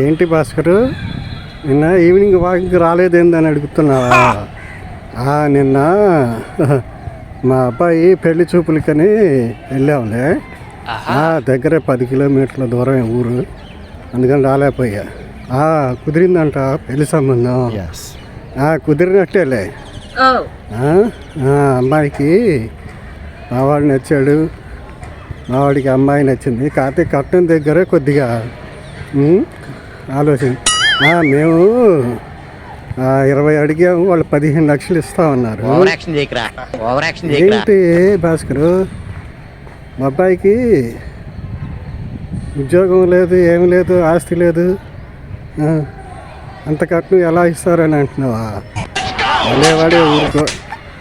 ఏంటి భాస్కరు, నిన్న ఈవినింగ్ వాకింగ్కి రాలేదేందని అడుగుతున్నావా? నిన్న మా అబ్బాయి పెళ్లి చూపులకని వెళ్ళాంలే. దగ్గరే 10 కిలోమీటర్ల దూరమే ఊరు, అందుకని రాలేకపోయా. కుదిరిందంట పెళ్లి సంబంధం. కుదిరినట్టేలే. అమ్మాయికి మావాడు నచ్చాడు, మావాడికి అమ్మాయి నచ్చింది. కాకపోతే కట్నం దగ్గరే కొద్దిగా ఆలోచన. మేము 20 అడిగాము, వాళ్ళు 15 లక్షలు ఇస్తామన్నారు. ఏంటి భాస్కరు, మా అబ్బాయికి ఉద్యోగం లేదు, ఏమి లేదు, ఆస్తి లేదు, అంత కట్నం ఎలా ఇస్తారని అంటున్నావా? అనేవాడే ఊరుకో.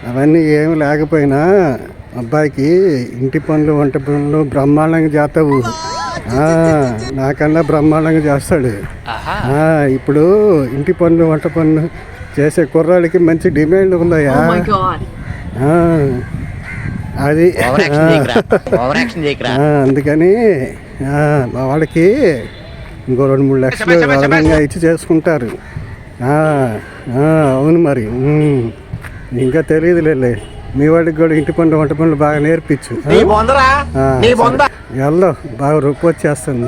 అవన్నీ ఏమి లేకపోయినా అబ్బాయికి ఇంటి పనులు, వంట పనులు బ్రహ్మాండంగా చేస్తావు. నాకన్నా బ్రహ్మాండంగా చేస్తాడు. ఇప్పుడు ఇంటి పనులు, వంట పనులు చేసే కుర్రాళ్ళకి మంచి డిమాండ్ ఉందయ్యా. అది అందుకని మా వాళ్ళకి ఇంకో 2-3 లక్షలు అదనంగా ఇచ్చి చేసుకుంటారు. అవును మరి, ఇంకా తెలియదులే. మీ వాడికి కూడా ఇంటి పనులు, వంట పనులు బాగా నేర్పించు. వెళ్దాం, బాగా రొప్పి వచ్చేస్తుంది.